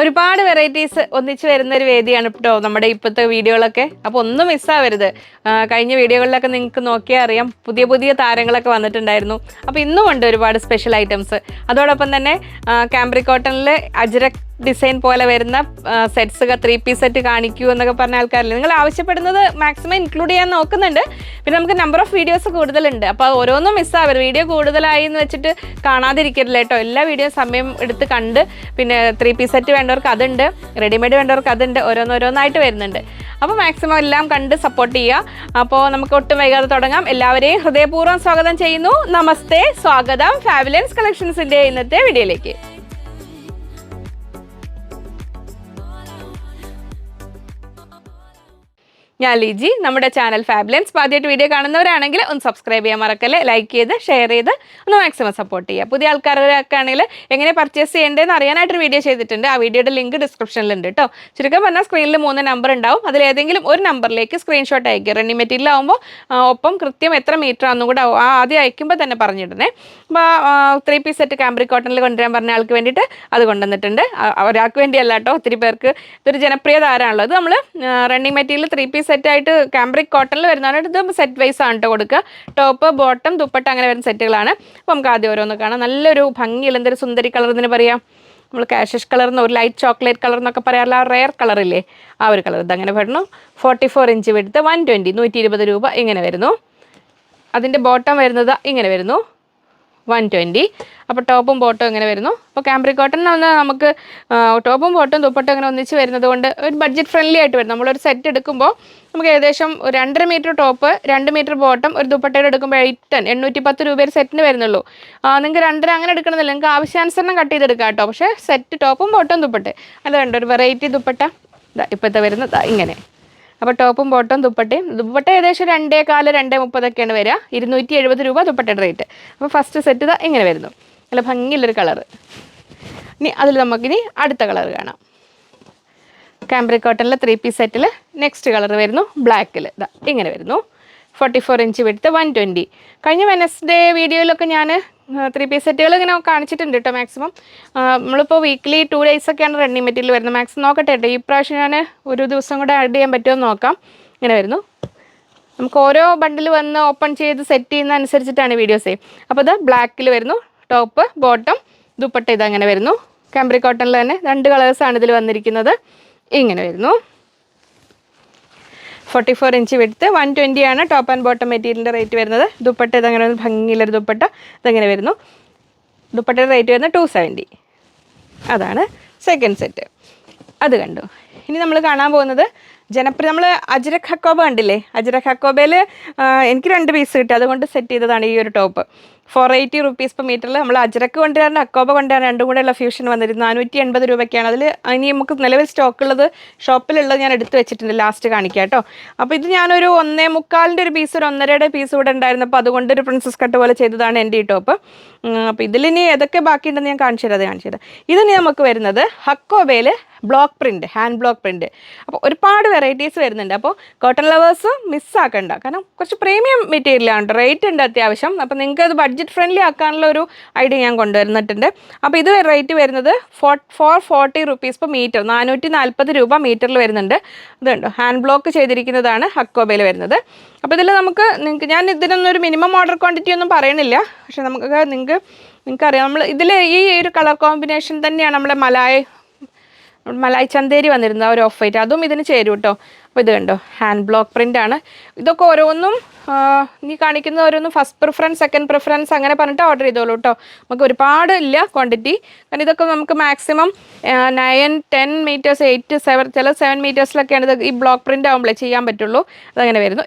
ഒരുപാട് വെറൈറ്റീസ് ഒന്നിച്ച് വരുന്ന ഒരു വേദിയാണ് കേട്ടോ നമ്മുടെ ഇപ്പോഴത്തെ വീഡിയോകളൊക്കെ. അപ്പോൾ ഒന്നും മിസ്സാവരുത്. കഴിഞ്ഞ വീഡിയോകളിലൊക്കെ നിങ്ങൾക്ക് നോക്കിയാൽ അറിയാം, പുതിയ പുതിയ താരങ്ങളൊക്കെ വന്നിട്ടുണ്ടായിരുന്നു. അപ്പോൾ ഇന്നും ഉണ്ട് ഒരുപാട് സ്പെഷ്യൽ ഐറ്റംസ്. അതോടൊപ്പം തന്നെ കാംബ്രിക് കോട്ടണിൽ അജ്രക് ഡിസൈൻ പോലെ വരുന്ന സെറ്റ്സുകൾ 3 പീസ് സെറ്റ് കാണിക്കൂ എന്നൊക്കെ പറഞ്ഞ ആൾക്കാരില്ല. നിങ്ങൾ ആവശ്യപ്പെടുന്നത് മാക്സിമം ഇൻക്ലൂഡ് ചെയ്യാൻ നോക്കുന്നുണ്ട്. പിന്നെ നമുക്ക് നമ്പർ ഓഫ് വീഡിയോസ് കൂടുതലുണ്ട്. അപ്പോൾ ഓരോന്നും മിസ്സാവരുത്. വീഡിയോ കൂടുതലായി എന്ന് വെച്ചിട്ട് കാണാതിരിക്കരുത് കേട്ടോ. എല്ലാ വീഡിയോ സമയം എടുത്ത് കണ്ട്, പിന്നെ 3 പീസ് സെറ്റ് വേണ്ടവർക്ക് അതുണ്ട്, റെഡിമെയ്ഡ് വേണ്ടവർക്ക് അതുണ്ട്, ഓരോന്നോരോന്നായിട്ട് വരുന്നുണ്ട്. അപ്പോൾ മാക്സിമം എല്ലാം കണ്ട് സപ്പോർട്ട് ചെയ്യുക. അപ്പോൾ നമുക്ക് ഒട്ടും വൈകാതെ തുടങ്ങാം. എല്ലാവരെയും ഹൃദയപൂർവ്വം സ്വാഗതം ചെയ്യുന്നു. നമസ്തേ, സ്വാഗതം ഫാബുലൻസ് കളക്ഷൻസിൻ്റെ ഇന്നത്തെ വീഡിയോയിലേക്ക്. ഞാൻ ലിജി. നമ്മുടെ ചാനൽ ഫാബുലൻസ് ആദ്യമായിട്ട് വീഡിയോ കാണുന്നവരാണെങ്കിൽ ഒന്ന് സബ്സ്ക്രൈബ് ചെയ്യാൻ മറക്കല്ലേ, ലൈക്ക് ചെയ്ത് ഷെയർ ചെയ്ത് ഒന്ന് മാക്സിമം സപ്പോർട്ട് ചെയ്യുക. പുതിയ ആൾക്കാരൊക്കെ ആണെങ്കിൽ എങ്ങനെ പർച്ചേസ് ചെയ്യേണ്ടതെന്ന് അറിയാനായിട്ടൊരു വീഡിയോ ചെയ്തിട്ടുണ്ട്. ആ വീഡിയോയുടെ ലിങ്ക് ഡിസ്ക്രിപ്ഷനിലുണ്ട് കേട്ടോ. ചുരുക്കം പറഞ്ഞാൽ സ്ക്രീനിൽ 3 നമ്പർ ഉണ്ടാവും. അതിലേതെങ്കിലും ഒരു നമ്പറിലേക്ക് സ്ക്രീൻഷോട്ട് അയക്കുക. റണ്ണിങ് മെറ്റീരിയൽ ആകുമ്പോൾ ഒപ്പം കൃത്യം എത്ര മീറ്റർ ആണെന്നും കൂടെ ആദ്യം അയക്കുമ്പോൾ തന്നെ പറഞ്ഞിടണേ. അപ്പോൾ 3 പീസ് സെറ്റ് കാംബ്രിക് കോട്ടണിൽ കൊണ്ടുവരാൻ പറഞ്ഞ ആൾക്ക് വേണ്ടിയിട്ട് അത് കൊണ്ടുവന്നിട്ടുണ്ട്. ഒരാൾക്ക് വേണ്ടിയല്ല കേട്ടോ, ഒത്തിരി പേർക്ക് ഇതൊരു ജനപ്രിയ താരമാണല്ലോ. ഇത് നമ്മൾ റണ്ണിങ് മെറ്റീരിയൽ 3 പീസ് സെറ്റായിട്ട് കാംബ്രിക് കോട്ടണിൽ വരുന്നതാണ്. ഇത് സെറ്റ് വൈസ് ആണ് കേട്ടോ കൊടുക്കുക. ടോപ്പ്, ബോട്ടം, ദുപ്പട്ട അങ്ങനെ വരുന്ന സെറ്റുകളാണ്. അപ്പോൾ നമുക്ക് ആദ്യം ഓരോന്ന് കാണാം. നല്ലൊരു ഭംഗിയുള്ള എന്തൊരു സുന്ദരി കളർ എന്ന് പറയാം. നമ്മൾ കാഷിഷ് കളർ എന്ന്, ഒരു ലൈറ്റ് ചോക്ലേറ്റ് കളർ എന്നൊക്കെ പറയാറില്ല, ആ റെയർ കളറില്ലേ, ആ ഒരു കളർ. ഇതങ്ങനെ വരുന്നു. 44 ഇഞ്ച് വിടുത്ത് 120, 120 രൂപ ഇങ്ങനെ വരുന്നു. അതിൻ്റെ ബോട്ടം വരുന്നത് ഇങ്ങനെ വരുന്നു, 120. അപ്പോൾ ടോപ്പും ബോട്ടും ഇങ്ങനെ വരുന്നു. അപ്പോൾ കാംബ്രിക് കോട്ടൺ നമുക്ക് ടോപ്പും ബോട്ടും ദുപ്പട്ടും അങ്ങനെ ഒന്നിച്ച് വരുന്നത് കൊണ്ട് ഒരു ബഡ്ജറ്റ് ഫ്രണ്ട്ലി ആയിട്ട് വരും. നമ്മളൊരു സെറ്റ് എടുക്കുമ്പോൾ നമുക്ക് ഏകദേശം 2.5 മീറ്റർ ടോപ്പ്, 2 മീറ്റർ ബോട്ടം, ഒരു ദുപ്പട്ടയുടെ എടുക്കുമ്പോൾ 810 രൂപ ഒരു സെറ്റിന് വരുന്നുള്ളൂ. നിങ്ങൾക്ക് 2.5 അങ്ങനെ എടുക്കണമെന്നില്ല, നിങ്ങൾക്ക് ആവശ്യാനുസരണം കട്ട് ചെയ്തെടുക്കാം കേട്ടോ. പക്ഷേ സെറ്റ് ടോപ്പും ബോട്ടും ദുപ്പട്ടെ അല്ല വേണ്ട, ഒരു വെറൈറ്റി ദുപ്പട്ട ഇപ്പോഴത്തെ വരുന്നത് ഇങ്ങനെ. അപ്പോൾ ടോപ്പും ബോട്ടം ദുപ്പട്ടയും, ദുപ്പട്ട ഏകദേശം 2.25, 2.30 വരിക. 270 രൂപ ദുപ്പട്ടയുടെ റേറ്റ്. അപ്പോൾ ഫസ്റ്റ് സെറ്റ് ഇങ്ങനെ വരുന്നു, നല്ല ഭംഗിയുള്ളൊരു കളറ്. ഇനി അതിൽ നമുക്കിനി അടുത്ത കളർ കാണാം. കാംബ്രിക് കോട്ടണിലെ 3 പീസ് സെറ്റിൽ നെക്സ്റ്റ് കളർ വരുന്നു ബ്ലാക്കിൽ. ഇങ്ങനെ വരുന്നു. 44 ഇഞ്ച് വിടുത്ത് 120. കഴിഞ്ഞ വെനസ്ഡേ വീഡിയോയിലൊക്കെ ഞാൻ 3 പീസ് സെറ്റുകൾ ഇങ്ങനെ കാണിച്ചിട്ടുണ്ട് കേട്ടോ. മാക്സിമം നമ്മളിപ്പോൾ വീക്ക്ലി 2 days ഒക്കെയാണ് റണ്ണിങ് മെറ്റീരിയൽ വരുന്നത്. മാക്സിമം നോക്കട്ടെ കേട്ടോ, ഈ പ്രാവശ്യം ഞാൻ ഒരു ദിവസം കൂടെ ആഡ് ചെയ്യാൻ പറ്റുമോ എന്ന് നോക്കാം. ഇങ്ങനെ വരുന്നു. നമുക്ക് ഓരോ ബണ്ടിൽ വന്ന് ഓപ്പൺ ചെയ്ത് സെറ്റ് ചെയ്യുന്ന അനുസരിച്ചിട്ടാണ് വീഡിയോസ്. അപ്പോൾ ഇത് ബ്ലാക്കിൽ വരുന്നു. ടോപ്പ്, ബോട്ടം, ദുപ്പട്ട ഇതങ്ങനെ വരുന്നു. കാംബ്രിക് കോട്ടണിൽ തന്നെ 2 കളേഴ്സാണ് ഇതിൽ വന്നിരിക്കുന്നത്. ഇങ്ങനെ വരുന്നു. 44 ഇഞ്ച് വിടുത്ത് 120 ആണ് ടോപ്പ് ആൻഡ് ബോട്ടം മെറ്റീരിയലിൻ്റെ റേറ്റ് വരുന്നത്. ദുപ്പട്ട ഇതങ്ങനെ ഭംഗിയുള്ളൊരു ദുപ്പട്ട ഇതങ്ങനെ വരുന്നു. ദുപ്പട്ടയുടെ റേറ്റ് വരുന്നത് 270. അതാണ് സെക്കൻഡ് സെറ്റ്. അത് കണ്ടു. ഇനി നമ്മൾ കാണാൻ പോകുന്നത് ജനപ്രിയ, നമ്മൾ അജ്രക് ഹക്കോബ കണ്ടില്ലേ? അജ്രക് ഹക്കോബയിൽ എനിക്ക് 2 പീസ് കിട്ടി, അതുകൊണ്ട് സെറ്റ് ചെയ്തതാണ് ഈ ഒരു ടോപ്പ്. 480 റുപ്പീസ് per മീറ്ററിൽ നമ്മൾ അജ്രക്ക് കൊണ്ടുവരാണ്ട് അക്കോബ കൊണ്ടുവരാൻ രണ്ടും കൂടെയുള്ള ഫ്യൂഷൻ വന്നിരുന്നു. 480 രൂപയ്ക്കാണ്. അതിൽ ഇനി നമുക്ക് നിലവിൽ സ്റ്റോക്കുള്ളത് ഷോപ്പിലുള്ളത് ഞാൻ എടുത്ത് വെച്ചിട്ടുണ്ട്, ലാസ്റ്റ് കാണിക്കാം കേട്ടോ. അപ്പോൾ ഇത് ഞാനൊരു 1.25 ഒരു പീസ്, ഒരു 1.5 പീസ് ഇവിടെ ഉണ്ടായിരുന്നപ്പോൾ അതുകൊണ്ട് ഒരു പ്രിൻസസ് കട്ട് പോലെ ചെയ്തതാണ് എൻ്റെ ഈ ടോപ്പ്. അപ്പോൾ ഇതിലിനി ഏതൊക്കെ ബാക്കിയുണ്ടെന്ന് ഞാൻ കാണിച്ചു തരാം. ഇതിനി നമുക്ക് വരുന്നത് ഹക്കോബയിൽ block print, hand block print. അപ്പോൾ ഒരുപാട് വെറൈറ്റീസ് വരുന്നുണ്ട്. അപ്പോൾ കോട്ടൺ ലവേഴ്സ് മിസ്സാക്കണ്ട, കാരണം കുറച്ച് പ്രീമിയം മെറ്റീരിയലാണ്, റേറ്റ് ഉണ്ട് അത്യാവശ്യം. അപ്പോൾ നിങ്ങൾക്ക് അത് ബഡ്ജറ്റ് ഫ്രണ്ട്ലി ആക്കാനുള്ള ഒരു ഐഡിയ ഞാൻ കൊണ്ടുവരുന്നിട്ടുണ്ട്. അപ്പോൾ ഇത് റേറ്റ് വരുന്നത് 440 റുപ്പീസ് per മീറ്റർ, 440 രൂപ മീറ്ററിൽ വരുന്നുണ്ട്. ഇതുണ്ടോ, ഹാൻഡ് ബ്ലോക്ക് ചെയ്തിരിക്കുന്നതാണ് ഹക്കോബയിൽ വരുന്നത്. അപ്പോൾ ഇതിൽ ഞാൻ ഇതിനൊന്നും ഒരു മിനിമം ഓർഡർ ക്വാണ്ടിറ്റി ഒന്നും പറയണില്ല. പക്ഷേ നിങ്ങൾക്കറിയാം, നമ്മൾ ഇതിൽ ഈ ഒരു കളർ കോമ്പിനേഷൻ തന്നെയാണ് നമ്മളെ മലായ് ചന്തേരി വന്നിരുന്നത്, ഒരു ഓഫ് വൈറ്റ്, അതും ഇതിന് ചേരും കേട്ടോ. അപ്പോൾ ഇത് കണ്ടോ, ഹാൻഡ് ബ്ലോക്ക് പ്രിൻ്റ് ആണ്. ഇതൊക്കെ ഓരോന്നും നീ കാണിക്കുന്ന ഓരോന്നും ഫസ്റ്റ് പ്രിഫറൻസ്, സെക്കൻഡ് പ്രിഫറൻസ് അങ്ങനെ പറഞ്ഞിട്ട് ഓർഡർ ചെയ്തോളൂ കേട്ടോ. നമുക്ക് ഒരുപാട് ഇല്ല ക്വാണ്ടിറ്റി, കാരണം ഇതൊക്കെ നമുക്ക് മാക്സിമം 9, 10 മീറ്റേഴ്സ്, 8, 7, ചില 7 മീറ്റേഴ്സിലൊക്കെയാണ് ഇത് ഈ ബ്ലോക്ക് പ്രിൻ്റ് ആകുമ്പോഴേ ചെയ്യാൻ പറ്റുള്ളൂ. അതങ്ങനെ വരുന്നു.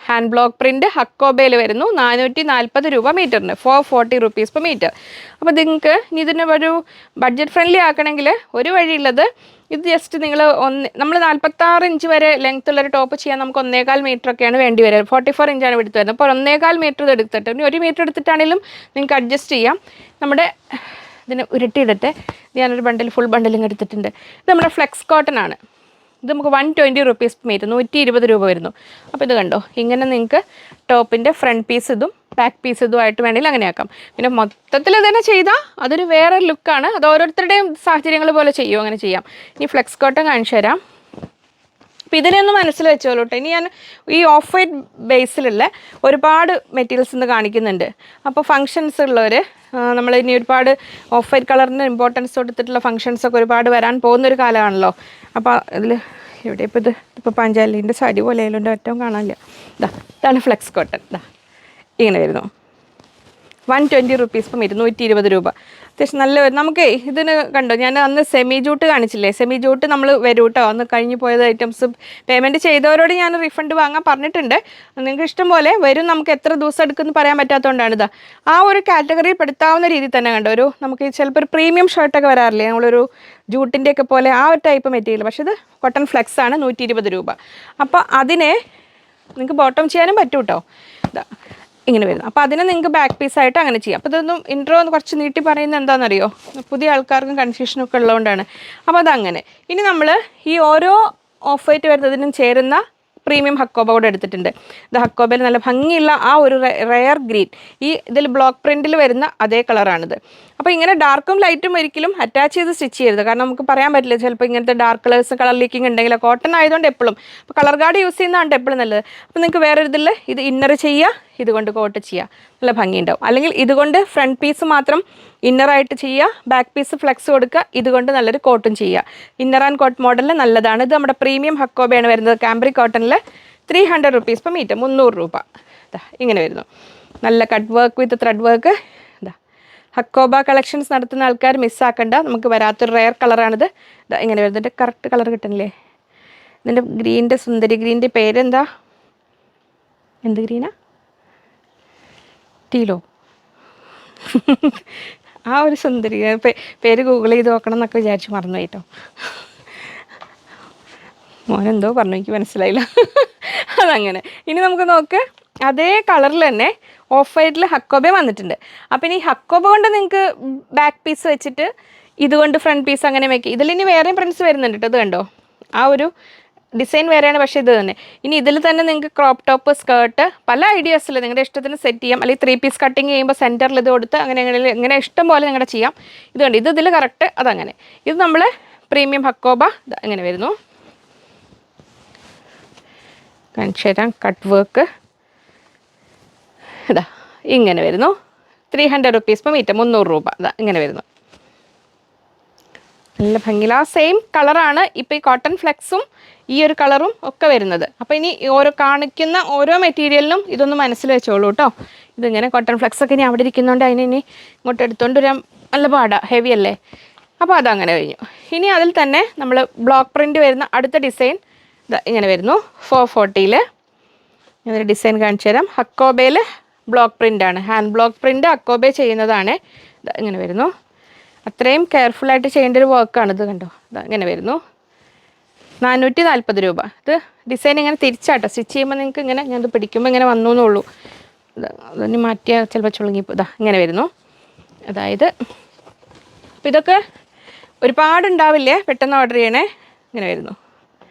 ഹാൻഡ് ബ്ലോക്ക് പ്രിൻ്റ് ഹക്കോബയിൽ വരുന്നു. 440 രൂപ മീറ്ററിന്, 440 റുപ്പീസ് per മീറ്റർ. അപ്പോൾ നിങ്ങൾക്ക് ഇതിന് ഒരു ബഡ്ജറ്റ് ഫ്രണ്ട്ലി ആക്കണമെങ്കിൽ ഒരു വഴിയുള്ളത്, ഇത് ജസ്റ്റ് നമ്മൾ 46 ഇഞ്ച് വരെ ലെങ്ത് ഉള്ളൊരു ടോപ്പ് ചെയ്യാൻ നമുക്ക് 1.25 മീറ്ററൊക്കെയാണ് വേണ്ടി വരിക. 44 ഇഞ്ചാണ് എടുത്ത് വരുന്നത്. അപ്പോൾ 1.25 മീറ്റർ ഇത് എടുത്തിട്ട്, ഇനി 1 മീറ്റർ എടുത്തിട്ടാണെങ്കിലും നിങ്ങൾക്ക് അഡ്ജസ്റ്റ് ചെയ്യാം. നമ്മുടെ ഇതിന് ഉരുട്ടിയിടട്ടെ. ഞാനൊരു ഫുൾ ബണ്ടിലും എടുത്തിട്ടുണ്ട്. ഇത് നമ്മുടെ ഫ്ലെക്സ് കോട്ടൺ ആണ്. ഇത് നമുക്ക് 120 റുപ്പീസ് മീറ്റർ, 120 രൂപ വരുന്നു. അപ്പോൾ ഇത് കണ്ടോ, ഇങ്ങനെ നിങ്ങൾക്ക് ടോപ്പിൻ്റെ ഫ്രണ്ട് പീസ് ഇതും ബാക്ക് പീസ് ഇതുമായിട്ട് വേണമെങ്കിൽ അങ്ങനെ ആക്കാം. പിന്നെ മൊത്തത്തിൽ തന്നെ ചെയ്താൽ അതൊരു വേറെ ലുക്കാണ്. അത് ഓരോരുത്തരുടെയും സാഹചര്യങ്ങൾ പോലെ ചെയ്യും, അങ്ങനെ ചെയ്യാം. ഇനി ഫ്ലെക്സ് കോട്ടൺ കാണിച്ചു തരാം. അപ്പോൾ ഇതിനൊന്ന് മനസ്സിൽ വെച്ചോളൂ കേട്ടോ. ഇനി ഞാൻ ഈ ഓഫ് വൈറ്റ് ബേസിലുള്ള ഒരുപാട് മെറ്റീരിയൽസ് ഇന്ന് കാണിക്കുന്നുണ്ട്. അപ്പോൾ ഫങ്ഷൻസ് ഉള്ളവർ, നമ്മൾ ഇനി ഒരുപാട് ഓഫ് വൈറ്റ് കളറിന് ഇമ്പോർട്ടൻസ് കൊടുത്തിട്ടുള്ള ഫങ്ഷൻസൊക്കെ ഒരുപാട് വരാൻ പോകുന്നൊരു കാലമാണല്ലോ. അപ്പോൾ ഇതിൽ എവിടെ ഇപ്പോൾ പാഞ്ചാലിൻ്റെ സാരി പോലെ ആയാലും ഏറ്റവും കാണാനില്ല. ഇതാണ് ഫ്ലെക്സ് കോട്ടൺ. ഇങ്ങനെ വരുന്നു. 120 റുപ്പീസ് ഇപ്പം 220 രൂപ. അത്യാവശ്യം നല്ല നമുക്ക് ഇതിന് കണ്ടോ, ഞാൻ അന്ന് സെമി ജൂട്ട് കാണിച്ചില്ലേ, സെമി ജൂട്ട് നമ്മൾ വരും കേട്ടോ. അന്ന് കഴിഞ്ഞ് പോയത് ഐറ്റംസ് പേയ്മെൻറ്റ് ചെയ്തവരോട് ഞാൻ റീഫണ്ട് വാങ്ങാൻ പറഞ്ഞിട്ടുണ്ട്. നിങ്ങൾക്ക് ഇഷ്ടം പോലെ വരും. നമുക്ക് എത്ര ദിവസം എടുക്കുമെന്ന് പറയാൻ പറ്റാത്തതുകൊണ്ടാണ് ഇതാ ആ ഒരു കാറ്റഗറിയിൽ പെടുത്താവുന്ന രീതിയിൽ തന്നെ കണ്ടോ. ഒരു നമുക്ക് ചിലപ്പോൾ ഒരു പ്രീമിയം ഷർട്ടൊക്കെ വരാറില്ലേ, നമ്മളൊരു ജൂട്ടിൻ്റെയൊക്കെ പോലെ ആ ഒരു ടൈപ്പ് മെറ്റീരിയൽ. പക്ഷേ ഇത് കോട്ടൺ ഫ്ലെക്സ് ആണ്, 120 രൂപ. അപ്പോൾ അതിനെ നിങ്ങൾക്ക് ബോട്ടം ചെയ്യാനും പറ്റും കേട്ടോ. ഇതാ ഇങ്ങനെ വരുന്നു. അപ്പോൾ അതിനെ നിങ്ങൾക്ക് ബാക്ക് പീസായിട്ട് അങ്ങനെ ചെയ്യാം. അപ്പോൾ ഇതൊന്നും ഇൻട്രോ ഒന്ന് കുറച്ച് നീട്ടി പറയുന്നത് എന്താണെന്നറിയോ, പുതിയ ആൾക്കാർക്കും കൺഫ്യൂഷനൊക്കെ ഉള്ളതുകൊണ്ടാണ്. അപ്പോൾ അതങ്ങനെ. ഇനി നമ്മൾ ഈ ഓരോ ഓഫ് വൈറ്റ് വരുന്നതിനും ചേരുന്ന പ്രീമിയം ഹക്കോബ കൂടെ എടുത്തിട്ടുണ്ട്. ഇത് ഹക്കോബയിൽ നല്ല ഭംഗിയുള്ള ആ ഒരു റെയർ ഗ്രീൻ, ഈ ഇതിൽ ബ്ലോക്ക് പ്രിൻറ്റിൽ വരുന്ന അതേ കളറാണിത്. അപ്പോൾ ഇങ്ങനെ ഡാർക്കും ലൈറ്റും ഒരിക്കലും അറ്റാച്ച് ചെയ്ത് സ്റ്റിച്ച് ചെയ്യരുത്. കാരണം നമുക്ക് പറയാൻ പറ്റില്ല, ചിലപ്പോൾ ഇങ്ങനത്തെ ഡാർക്ക് കളേഴ്സ് കളർ ലീക്കിംഗ് ഉണ്ടെങ്കിൽ. കോട്ടൺ ആയതുകൊണ്ട് എപ്പോഴും അപ്പോൾ കളർ ഗാർഡ് യൂസ് ചെയ്യുന്നതാണ് എപ്പോഴും നല്ലത്. അപ്പോൾ നിങ്ങൾക്ക് വേറെ ഇതിൽ ഇത് ഇന്നർ ചെയ്യുക, ഇതുകൊണ്ട് കോട്ട് ചെയ്യുക, നല്ല ഭംഗിയുണ്ടാവും. അല്ലെങ്കിൽ ഇതുകൊണ്ട് ഫ്രണ്ട് പീസ് മാത്രം ഇന്നറായിട്ട് ചെയ്യുക, ബാക്ക് പീസ് ഫ്ലെക്സ് കൊടുക്കുക, ഇതുകൊണ്ട് നല്ലൊരു കോട്ടും ചെയ്യുക. ഇന്നർ ആൻഡ് കോട്ട് മോഡലിൽ നല്ലതാണ്. ഇത് നമ്മുടെ പ്രീമിയം ഹക്കോബയാണ് വരുന്നത്. കാംബ്രിക് കോട്ടണിൽ 300 റുപ്പീസ് പെർ മീറ്റർ, 300 രൂപ. ഇങ്ങനെ വരുന്നു. നല്ല cut work with thread work. Hakoba collections നടത്തുന്ന ആൾക്കാർ മിസ്സാക്കണ്ട. നമുക്ക് വരാത്തൊരു റെയർ കളറാണിത്. ഇങ്ങനെ വരുന്നത്. കറക്റ്റ് കളർ കിട്ടുന്നില്ലേ? ഇതിൻ്റെ ഗ്രീൻ്റെ, സുന്ദരി ഗ്രീൻ്റെ പേരെന്താ? എന്ത് ഗ്രീനാ? ടീലോ? ആ ഒരു സുന്ദരി പേര് ഗൂഗിൾ ചെയ്ത് നോക്കണം എന്നൊക്കെ വിചാരിച്ച് മറന്നു കേട്ടോ. മോനെന്തോ പറഞ്ഞു, എനിക്ക് മനസ്സിലായില്ല. അതങ്ങനെ. ഇനി നമുക്ക് നോക്ക്, അതേ കളറിൽ തന്നെ ഓഫ് വൈറ്റിൽ ഹക്കോബ വന്നിട്ടുണ്ട്. അപ്പം ഇനി ഹക്കോബ കൊണ്ട് നിങ്ങൾക്ക് ബാക്ക് പീസ് വെച്ചിട്ട് ഇതുകൊണ്ട് ഫ്രണ്ട് പീസ് അങ്ങനെ വെക്കുക. ഇതിലിനി വേറെയും പ്രിൻറ്റ്സ് വരുന്നുണ്ട് കേട്ടോ. ഇത് കണ്ടോ, ആ ഒരു ഡിസൈൻ വേറെയാണ്, പക്ഷേ ഇത് തന്നെ. ഇനി ഇതിൽ തന്നെ നിങ്ങൾക്ക് ക്രോപ്പ് ടോപ്പ്, സ്കേർട്ട്, പല ഐഡിയാസിൽ നിങ്ങളുടെ ഇഷ്ടത്തിന് സെറ്റ് ചെയ്യാം. അല്ലെങ്കിൽ 3 പീസ് കട്ടിങ് ചെയ്യുമ്പോൾ സെൻറ്ററിൽ ഇത് കൊടുത്ത് അങ്ങനെ ഇങ്ങനെ ഇഷ്ടം പോലെ നിങ്ങളുടെ ചെയ്യാം. ഇത് കണ്ട്, ഇതിൽ കറക്റ്റ് അതങ്ങനെ. ഇത് നമ്മൾ പ്രീമിയം ഹക്കോബ ഇങ്ങനെ വരുന്നു. കാണിച്ചു തരാം. കട്ട് വർക്ക് ഇതാ ഇങ്ങനെ വരുന്നു. 300 റുപ്പീസ് പെർ മീറ്റർ, 300 രൂപ. ഇങ്ങനെ വരുന്നു. നല്ല ഭംഗിയില്ല. ആ സെയിം കളറാണ് ഇപ്പോൾ ഈ കോട്ടൺ ഫ്ലെക്സും ഈ ഒരു കളറും ഒക്കെ വരുന്നത്. അപ്പോൾ ഇനി ഓരോ കാണിക്കുന്ന ഓരോ മെറ്റീരിയലിനും ഇതൊന്ന് മനസ്സിൽ വെച്ചോളൂ കേട്ടോ. ഇതിങ്ങനെ കോട്ടൺ ഫ്ലെക്സ് ഒക്കെ ഇനി അവിടെ ഇരിക്കുന്നതുകൊണ്ട് അതിന് ഇനി ഇങ്ങോട്ട് എടുത്തുകൊണ്ട് വരാൻ നല്ല പാടാണ്, ഹെവി അല്ലേ. അപ്പോൾ അതങ്ങനെ കഴിഞ്ഞു. ഇനി അതിൽ തന്നെ നമ്മൾ ബ്ലോക്ക് പ്രിൻറ്റ് വരുന്ന അടുത്ത ഡിസൈൻ ഇങ്ങനെ വരുന്നു. 440ൽ ഞാനൊരു ഡിസൈൻ കാണിച്ചു തരാം. ഹക്കോബയിൽ ബ്ലോക്ക് പ്രിൻ്റാണ്, ഹാൻഡ് ബ്ലോക്ക് പ്രിൻ്റ് ഹക്കോബെ ചെയ്യുന്നതാണ്. ഇങ്ങനെ വരുന്നു. അത്രയും കെയർഫുള്ളായിട്ട് ചെയ്യേണ്ട ഒരു വർക്കാണ്. ഇത് കണ്ടോ, ഇങ്ങനെ വരുന്നു. 440 രൂപ. ഇത് ഡിസൈൻ ഇങ്ങനെ തിരിച്ചാട്ടോ. സ്റ്റിച്ച് ചെയ്യുമ്പോൾ നിങ്ങൾക്ക് ഇങ്ങനെ ഞാനത് പിടിക്കുമ്പോൾ ഇങ്ങനെ വന്നു എന്നുള്ളൂ. അതിന് മാറ്റിയാൽ ചിലപ്പോൾ ചുളുങ്ങിപ്പോൾ ഇങ്ങനെ വരുന്നു. അതായത് അപ്പോൾ ഇതൊക്കെ ഒരുപാടുണ്ടാവില്ലേ, പെട്ടെന്ന് ഓർഡർ ചെയ്യണേ. ഇങ്ങനെ വരുന്നു.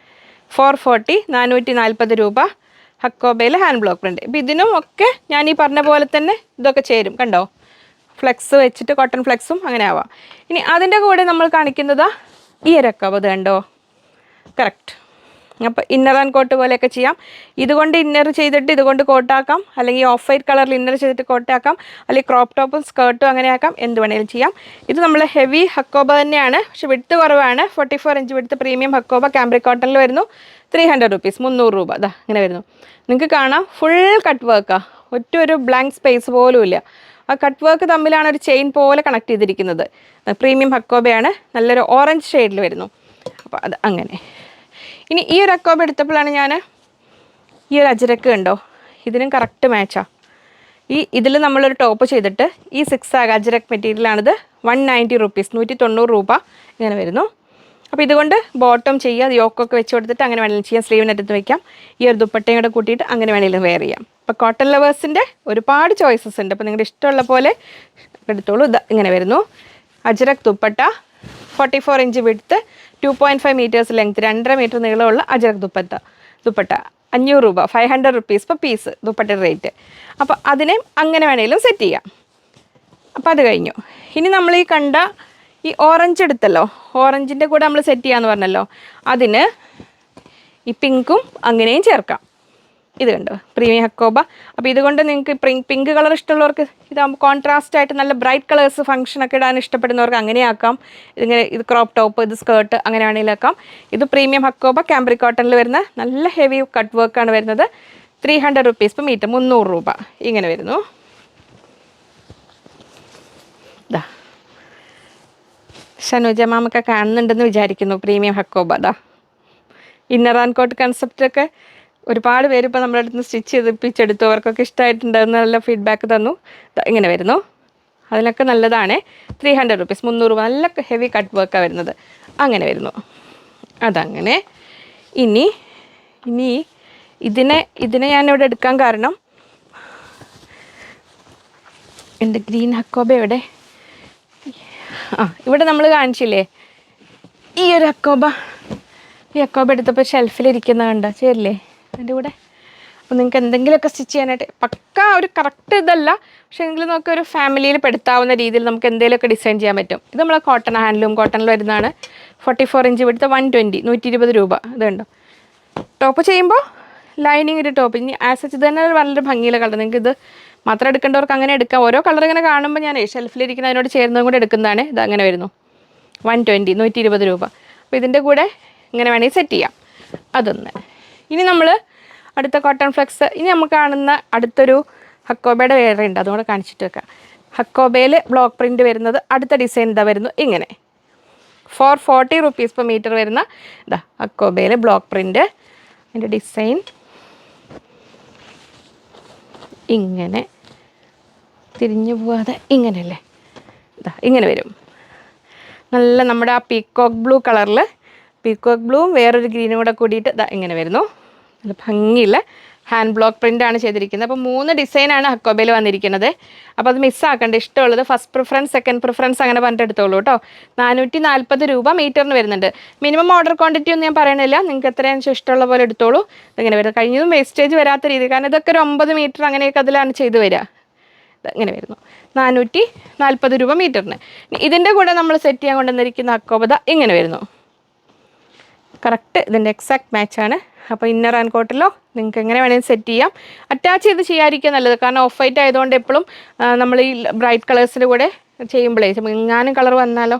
440, 440 രൂപ. ഹക്കോബയിൽ ഹാൻഡ് ബ്ലോക്ക് പ്രിൻറ്റ്. ഇപ്പോൾ ഇതിനും ഒക്കെ ഞാൻ ഈ പറഞ്ഞ പോലെ തന്നെ ഇതൊക്കെ ചേരും. കണ്ടോ, ഫ്ലെക്സ് വെച്ചിട്ട് കോട്ടൺ ഫ്ലെക്സും അങ്ങനെ ആവാം. ഇനി അതിൻ്റെ കൂടെ നമ്മൾ കാണിക്കുന്നത് ഈ ഒരു ഹക്കോബ കണ്ടോ, കറക്റ്റ്. അപ്പോൾ ഇന്നർ ആൻഡ് കോട്ട് പോലെയൊക്കെ ചെയ്യാം. ഇതുകൊണ്ട് ഇന്നർ ചെയ്തിട്ട് ഇതുകൊണ്ട് കോട്ടാക്കാം, അല്ലെങ്കിൽ ഓഫ് വൈറ്റ് കളറിൽ ഇന്നർ ചെയ്തിട്ട് കോട്ടാക്കാം, അല്ലെങ്കിൽ ക്രോപ്പ് ടോപ്പും സ്കേർട്ടും അങ്ങനെ ആക്കാം. എന്ത് വേണേലും ചെയ്യാം. ഇത് നമ്മൾ ഹെവി ഹക്കോബ തന്നെയാണ്, പക്ഷെ വിഡ്ത്ത് കുറവാണ്. 44 inch width premium hakoba cambric കോട്ടണിൽ വരുന്നു. 300 റുപ്പീസ്, 300 രൂപ. ഇങ്ങനെ വരുന്നു. നിങ്ങൾക്ക് കാണാം ഫുൾ കട്ട് വർക്കാണ്, ഒറ്റ ഒരു ബ്ലാങ്ക് സ്പേസ് പോലും ഇല്ല. ആ കട്ട് വർക്ക് തമ്മിലാണ് ഒരു ചെയിൻ പോലെ കണക്ട് ചെയ്തിരിക്കുന്നത്. പ്രീമിയം ഹക്കോബയാണ്, നല്ലൊരു ഓറഞ്ച് ഷെയ്ഡിൽ വരുന്നു. അപ്പോൾ അത് അങ്ങനെ. ഇനി ഈ ഒരു ഹക്കോബ എടുത്തപ്പോഴാണ് ഞാൻ ഈ ഒരു അജ്രക്ക് കണ്ടോ, ഇതിനും കറക്റ്റ് മാച്ചാണ്. ഇതിൽ നമ്മളൊരു ടോപ്പ് ചെയ്തിട്ട് ഈ 6 ആഗ് അജ്രക്ക് മെറ്റീരിയലാണിത്. 190 റുപ്പീസ്, 190 രൂപ. ഇങ്ങനെ വരുന്നു. അപ്പോൾ ഇതുകൊണ്ട് ബോട്ടം ചെയ്യുക, യോക്കൊക്കെ വെച്ച് കൊടുത്തിട്ട് അങ്ങനെ വേണമെങ്കിലും ചെയ്യാം. സ്ലീവിനകത്ത് വയ്ക്കാം. ഈ ഒരു ദുപ്പട്ടയും കൂടെ കൂട്ടിയിട്ട് അങ്ങനെ വേണമെങ്കിലും വെയർ ചെയ്യാം. അപ്പോൾ കോട്ടൺ ലവേഴ്സിൻ്റെ ഒരുപാട് ചോയ്സസ് ഉണ്ട്. അപ്പോൾ നിങ്ങളുടെ ഇഷ്ടമുള്ള പോലെ എടുത്തോളൂ. ഇങ്ങനെ വരുന്നു. Ajrakh dupatta, 44 inch width, 2.5 metres length, 2.5 metre നീളമുള്ള അജറക് ദുപ്പട്ട 500 രൂപ, 500 റുപ്പീസ് പെർ പീസ് ദുപ്പട്ടയുടെ റേറ്റ്. അപ്പോൾ അതിനെയും അങ്ങനെ വേണമെങ്കിലും സെറ്റ് ചെയ്യാം. അപ്പോൾ അത് കഴിഞ്ഞു. ഇനി നമ്മൾ ഈ കണ്ട ഈ ഓറഞ്ച് എടുത്തല്ലോ, ഓറഞ്ചിൻ്റെ കൂടെ നമ്മൾ സെറ്റ് ചെയ്യാമെന്ന് പറഞ്ഞല്ലോ, അതിന് ഈ പിങ്കും അങ്ങനെയും ചേർക്കാം. ഇത് കണ്ടോ, പ്രീമിയം ഹക്കോബ. അപ്പോൾ ഇതുകൊണ്ട് നിങ്ങൾക്ക് പിങ്ക് കളർ ഇഷ്ടമുള്ളവർക്ക് ഇതാകുമ്പോൾ കോൺട്രാസ്റ്റ് ആയിട്ട് നല്ല ബ്രൈറ്റ് കളേഴ്സ് ഫംഗ്ഷനൊക്കെ ഇടാൻ ഇഷ്ടപ്പെടുന്നവർക്ക് അങ്ങനെ ആക്കാം. ഇത് ക്രോപ്പ് ടോപ്പ്, ഇത് സ്കേർട്ട്, അങ്ങനെ വേണമെങ്കിലും ആക്കാം. ഇത് പ്രീമിയം ഹക്കോബ കാംബ്രിക് കോട്ടണിൽ വരുന്ന നല്ല ഹെവി കട്ട് വർക്കാണ് വരുന്നത്. 300 റുപ്പീസ് പെർ മീറ്റർ, 300 രൂപ ഇങ്ങനെ വരുന്നു. ഇതാ ഷനുജ മാമൊക്കെ കാണുന്നുണ്ടെന്ന് വിചാരിക്കുന്നു. പ്രീമിയം ഹക്കോബ ഇതാ ഇന്നർ ആൻഡ് കോട്ട് കൺസെപ്റ്റൊക്കെ ഒരുപാട് പേര് ഇപ്പോൾ നമ്മുടെ അടുത്ത് നിന്ന് സ്റ്റിച്ച് ചെയ്തിപ്പിച്ചെടുത്തു. അവർക്കൊക്കെ ഇഷ്ടമായിട്ടുണ്ടായിരുന്നു, നല്ല ഫീഡ്ബാക്ക് തന്നു. ഇങ്ങനെ വരുന്നു, അതിനൊക്കെ നല്ലതാണ്. 300 റുപ്പീസ്, 300 രൂപ, നല്ല ഹെവി കട്ട് വർക്കാണ് വരുന്നത്. അങ്ങനെ വരുന്നു. അതങ്ങനെ. ഇനി ഇതിനെ ഞാനിവിടെ എടുക്കാൻ കാരണം എൻ്റെ ഗ്രീൻ ഹക്കോബ എവിടെ? ഇവിടെ നമ്മൾ കാണിച്ചില്ലേ ഈ ഒരു ഹക്കോബ. ഈ ഹക്കോബ എടുത്തപ്പോൾ ഷെൽഫിലിരിക്കുന്ന കണ്ട ചേരില്ലേ അതിൻ്റെ കൂടെ. അപ്പോൾ നിങ്ങൾക്ക് എന്തെങ്കിലുമൊക്കെ സ്റ്റിച്ച് ചെയ്യാനായിട്ട് പക്കാ ഒരു കറക്റ്റ് ഇതല്ല, പക്ഷേ എങ്കിലും നമുക്ക് ഒരു ഫാമിലിയിൽ പെടുത്താവുന്ന രീതിയിൽ നമുക്ക് എന്തെങ്കിലുമൊക്കെ ഡിസൈൻ ചെയ്യാൻ പറ്റും. ഇത് നമ്മൾ കോട്ടൺ, ഹാൻഡ്ലൂം കോട്ടണിൽ വരുന്നതാണ്. 44 ഇഞ്ച് എടുത്ത് 120 രൂപ. ഇത് കണ്ടോ, ടോപ്പ് ചെയ്യുമ്പോൾ ലൈനിങ് ഒരു ടോപ്പ്. ഇനി ആസ് ഇത് തന്നെ വളരെ ഭംഗിയുള്ള കളർ. നിങ്ങൾക്ക് ഇത് മാത്രം എടുക്കേണ്ടവർക്ക് അങ്ങനെ എടുക്കാം. ഓരോ കളർ ഇങ്ങനെ കാണുമ്പോൾ ഞാൻ ഷെൽഫിലിരിക്കുന്ന അതിനോട് ചേർന്നതും കൂടെ എടുക്കുന്നതാണ്. ഇത് അങ്ങനെ വരുന്നു. 120 രൂപ. അപ്പോൾ ഇതിൻ്റെ കൂടെ ഇങ്ങനെ വേണമെങ്കിൽ സെറ്റ് ചെയ്യാം. അതൊന്ന്. ഇനി നമ്മൾ അടുത്ത കോട്ടൺ ഫ്ലെക്സ്. ഇനി നമുക്ക് കാണുന്ന അടുത്തൊരു ഹക്കോബയുടെ വേറെ ഉണ്ട്, അതുകൂടെ കാണിച്ചിട്ട് വെക്കാം. ഹക്കോബയിൽ ബ്ലോക്ക് പ്രിൻറ്റ് വരുന്നത് അടുത്ത ഡിസൈൻ ഇതാ വരുന്നു. ഇങ്ങനെ 440 റുപ്പീസ് പെർ മീറ്റർ വരുന്ന ഇതാ ഹക്കോബയിൽ ബ്ലോക്ക് പ്രിൻറ്റ്. അതിൻ്റെ ഡിസൈൻ ഇങ്ങനെ തിരിഞ്ഞു പോവാതെ ഇങ്ങനെയല്ലേ, ഇതാ ഇങ്ങനെ വരും. നല്ല നമ്മുടെ ആ പീക്കോക്ക് ബ്ലൂ കളറിൽ, പീക്കോക്ക് ബ്ലൂവും വേറൊരു ഗ്രീനും കൂടെ കൂടിയിട്ട് ഇതാ ഇങ്ങനെ വരുന്നു. നല്ല ഭംഗിയുള്ള ഹാൻഡ് ബ്ലോക്ക് പ്രിൻ്റാണ് ചെയ്തിരിക്കുന്നത്. അപ്പോൾ 3 ഡിസൈനാണ് ഹക്കോബയിൽ വന്നിരിക്കുന്നത്. അപ്പോൾ അത് മിസ്സാക്കേണ്ട. ഇഷ്ടമുള്ളത് ഫസ്റ്റ് പ്രിഫറൻസ്, സെക്കൻഡ് പ്രിഫറൻസ് അങ്ങനെ പറഞ്ഞിട്ട് എടുത്തോളൂ കേട്ടോ. 440 രൂപ മീറ്ററിന് വരുന്നുണ്ട്. മിനിമം ഓർഡർ ക്വാണ്ടിറ്റി ഒന്നും ഞാൻ പറയണില്ല, നിങ്ങൾക്ക് എത്രയാണെന്ന് വെച്ചാൽ ഇഷ്ടമുള്ള പോലെ എടുത്തോളൂ. ഇങ്ങനെ വരും. കഴിഞ്ഞതും വേസ്റ്റേജ് വരാത്ത രീതി, കാരണം ഇതൊക്കെ ഒരു 9 മീറ്റർ അങ്ങനെയൊക്കെ അതിലാണ് ചെയ്ത് വരിക. ഇങ്ങനെ വരുന്നു 440 രൂപ മീറ്ററിന്. ഇതിൻ്റെ കൂടെ നമ്മൾ സെറ്റ് ചെയ്യാൻ കൊണ്ടുവന്നിരിക്കുന്ന ഹക്കോബ ഇങ്ങനെ വരുന്നു. കറക്റ്റ് ഇതിൻ്റെ എക്സാക്ട് മാച്ചാണ്. അപ്പോൾ ഇന്നർ ആൻഡ് കോട്ടിലോ നിങ്ങൾക്ക് എങ്ങനെ വേണമെങ്കിൽ സെറ്റ് ചെയ്യാം. അറ്റാച്ച് ചെയ്ത് ചെയ്യാതിരിക്കുക നല്ലത്, കാരണം ഓഫ് വൈറ്റ് ആയതുകൊണ്ട് എപ്പോഴും നമ്മൾ ഈ ബ്രൈറ്റ് കളേഴ്സിൻ്റെ കൂടെ ചെയ്യുമ്പോഴേ എങ്ങാനും കളർ വന്നാലോ.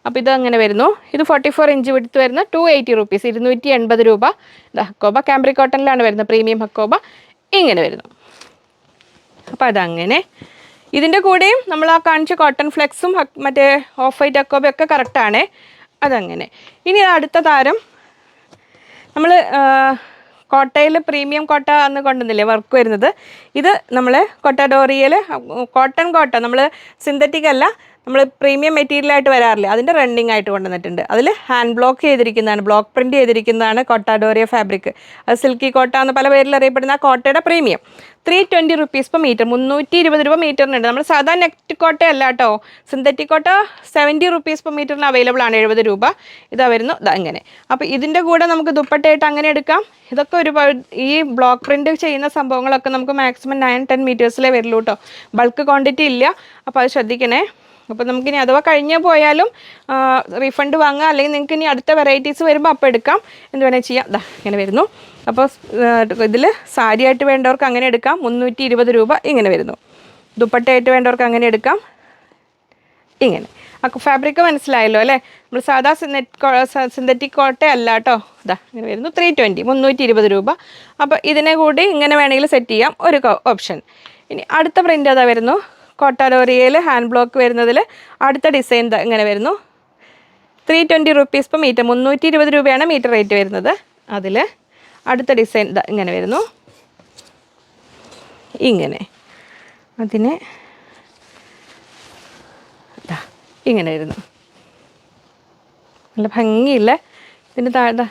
അപ്പോൾ ഇത് അങ്ങനെ വരുന്നു. ഇത് 44 ഇഞ്ച് വിടുത്ത് വരുന്ന 280 റുപ്പീസ്, 280 രൂപ. ഇത് ഹക്കോബ കാംബ്രിക് കോട്ടണിലാണ് വരുന്നത്, പ്രീമിയം ഹക്കോബ ഇങ്ങനെ വരുന്നു. അപ്പോൾ അതങ്ങനെ. ഇതിൻ്റെ കൂടെയും നമ്മൾ ആ കാണിച്ച കോട്ടൺ ഫ്ലെക്സും മറ്റേ ഓഫ് വൈറ്റ് ഹക്കോബയൊക്കെ കറക്റ്റാണ്. അതങ്ങനെ. ഇനി അടുത്ത താരം നമ്മൾ കോട്ടയിൽ പ്രീമിയം കോട്ട അന്ന് കൊണ്ടുവന്നില്ലേ വർക്ക് വരുന്നത്. ഇത് നമ്മൾ കൊട്ടഡോറിയയിൽ കോട്ട നമ്മൾ സിന്തറ്റിക് അല്ല, നമ്മൾ പ്രീമിയം മെറ്റീരിയലായിട്ട് വരാറില്ല, അതിൻ്റെ റണ്ണിങ് ആയിട്ട് കൊണ്ടുവന്നിട്ടുണ്ട്. അതിൽ ഹാൻഡ് ബ്ലോക്ക് ചെയ്തിരിക്കുന്നതാണ്, ബ്ലോക്ക് പ്രിൻറ്റ് ചെയ്തിരിക്കുന്നതാണ് കൊട്ടാഡോറിയ ഫാബ്രിക്. അത് സിൽക്കി കോട്ട എന്ന് പല പേരിൽ അറിയപ്പെടുന്ന ആ കോട്ടയുടെ പ്രീമിയം. 320 റുപ്പീസ് പെർ മീറ്റർ, 320 രൂപ മീറ്ററിനുണ്ട്. നമ്മൾ സാധാരണ നെറ്റ് കോട്ടയല്ല കേട്ടോ, സിന്തറ്റിക് കോട്ട 70 റുപ്പീസ് പെർ മീറ്ററിന് അവൈലബിൾ ആണ്, 70 രൂപ. ഇതാ വരുന്നു അങ്ങനെ. അപ്പോൾ ഇതിൻ്റെ കൂടെ നമുക്ക് ദുപ്പട്ടയായിട്ട് അങ്ങനെ എടുക്കാം. ഇതൊക്കെ ഈ ബ്ലോക്ക് പ്രിൻറ്റ് ചെയ്യുന്ന സംഭവങ്ങളൊക്കെ നമുക്ക് മാക്സിമം 9-10 മീറ്റേഴ്സിലേ വരുള്ളൂ കേട്ടോ, ബൾക്ക് ക്വാണ്ടിറ്റി ഇല്ല. അപ്പോൾ അത് ശ്രദ്ധിക്കണേ. അപ്പോൾ നമുക്കിനി അഥവാ കഴിഞ്ഞ് പോയാലും റീഫണ്ട് വാങ്ങാം, അല്ലെങ്കിൽ നിങ്ങൾക്ക് ഇനി അടുത്ത വെറൈറ്റീസ് വരുമ്പോൾ അപ്പോൾ എടുക്കാം, എന്ത് വേണമെങ്കിൽ ചെയ്യാം. ഇങ്ങനെ വരുന്നു. അപ്പോൾ ഇതിൽ സാരി ആയിട്ട് വേണ്ടവർക്ക് അങ്ങനെ എടുക്കാം, 320 രൂപ ഇങ്ങനെ വരുന്നു. ദുപ്പട്ടയായിട്ട് വേണ്ടവർക്ക് അങ്ങനെ എടുക്കാം, ഇങ്ങനെ. അപ്പോൾ ഫാബ്രിക് മനസ്സിലായല്ലോ അല്ലേ. നമ്മൾ സാധാ സിന്തറ്റിക് കോട്ട അല്ല കേട്ടോ. ഇങ്ങനെ വരുന്നു. 320 രൂപ. അപ്പോൾ ഇതിനെ കൂടി ഇങ്ങനെ വേണമെങ്കിൽ സെറ്റ് ചെയ്യാം, ഒരു ഓപ്ഷൻ. ഇനി അടുത്ത പ്രിൻ്റ് അതാ വരുന്നു. കോട്ടാലോറിയയിൽ ഹാൻഡ് ബ്ലോക്ക് വരുന്നതിൽ അടുത്ത ഡിസൈൻ ഇങ്ങനെ വരുന്നു. 320 റുപ്പീസ് പെർ മീറ്റർ, 320 രൂപയാണ് മീറ്റർ റേറ്റ് വരുന്നത്. അതിൽ അടുത്ത ഡിസൈൻ ഇങ്ങനെ വരുന്നു, ഇങ്ങനെ. അതിന് ഇങ്ങനെ വരുന്നു. നല്ല ഭംഗിയില്ല. ഇതിൻ്റെ താഴെ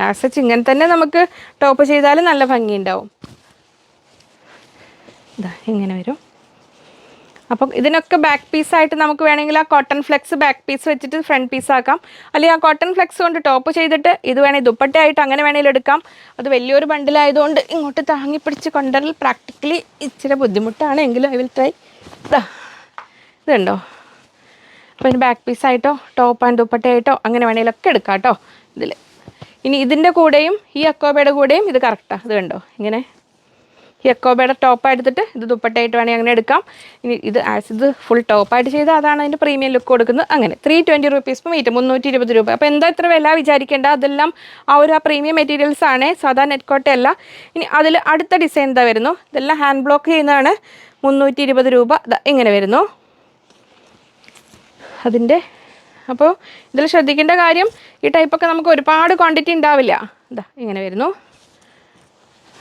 ആസച്ച് ഇങ്ങനെ തന്നെ നമുക്ക് ടോപ്പ് ചെയ്താലും നല്ല ഭംഗിയുണ്ടാവും. ഇങ്ങനെ വരും. അപ്പം ഇതിനൊക്കെ ബാക്ക് പീസായിട്ട് നമുക്ക് വേണമെങ്കിൽ ആ കോട്ടൺ ഫ്ലെക്സ് ബാക്ക് പീസ് വെച്ചിട്ട് ഫ്രണ്ട് പീസ് ആക്കാം, അല്ലെങ്കിൽ ആ കോട്ടൺ ഫ്ലെക്സ് കൊണ്ട് ടോപ്പ് ചെയ്തിട്ട് ഇത് വേണമെങ്കിൽ ദുപ്പട്ടയായിട്ട് അങ്ങനെ വേണമെങ്കിലും എടുക്കാം. അത് വലിയൊരു ബണ്ടിലായതുകൊണ്ട് ഇങ്ങോട്ട് താങ്ങി പിടിച്ച് കൊണ്ടുവരൽ പ്രാക്ടിക്കലി ഇച്ചിരി ബുദ്ധിമുട്ടാണ്, എങ്കിലും ഐ വിൽ ട്രൈ. ഇതുണ്ടോ, അപ്പോൾ ഇതിന് ബാക്ക് പീസായിട്ടോ ടോപ്പ് ആൻഡ് ദുപ്പട്ടയായിട്ടോ അങ്ങനെ വേണമെങ്കിലൊക്കെ എടുക്കാം കേട്ടോ ഇതിൽ. ഇനി ഇതിൻ്റെ കൂടെയും ഈ അക്കോബയുടെ കൂടെയും ഇത് കറക്റ്റാണ്. ഇത് കണ്ടോ, ഇങ്ങനെ ഈ അക്കോബയുടെ ടോപ്പായിട്ട് എടുത്തിട്ട് ഇത് ദുപ്പട്ടയായിട്ട് വേണമെങ്കിൽ അങ്ങനെ എടുക്കാം. ഇനി ഇത് ഫുൾ ടോപ്പായിട്ട് ചെയ്താൽ അതാണ് അതിൻ്റെ പ്രീമിയം ലുക്ക് കൊടുക്കുന്നത്. അങ്ങനെ 320 rupees per മീറ്റർ, 320 രൂപ. അപ്പോൾ എന്താ ഇത്ര വില വിചാരിക്കേണ്ട, അതെല്ലാം ആ പ്രീമിയം മെറ്റീരിയൽസ് ആണ്, സാധാരണ നെറ്റ് അല്ല. ഇനി അതിൽ അടുത്ത ഡിസൈൻ എന്താ വരുന്നു, ഇതെല്ലാം ഹാൻഡ് ബ്ലോക്ക് ചെയ്യുന്നതാണ്. 320 രൂപ ഇങ്ങനെ വരുന്നു അതിൻ്റെ. അപ്പോൾ ഇതിൽ ശ്രദ്ധിക്കേണ്ട കാര്യം, ഈ ടൈപ്പൊക്കെ നമുക്ക് ഒരുപാട് ക്വാണ്ടിറ്റി ഉണ്ടാവില്ല. ഇങ്ങനെ വരുന്നു.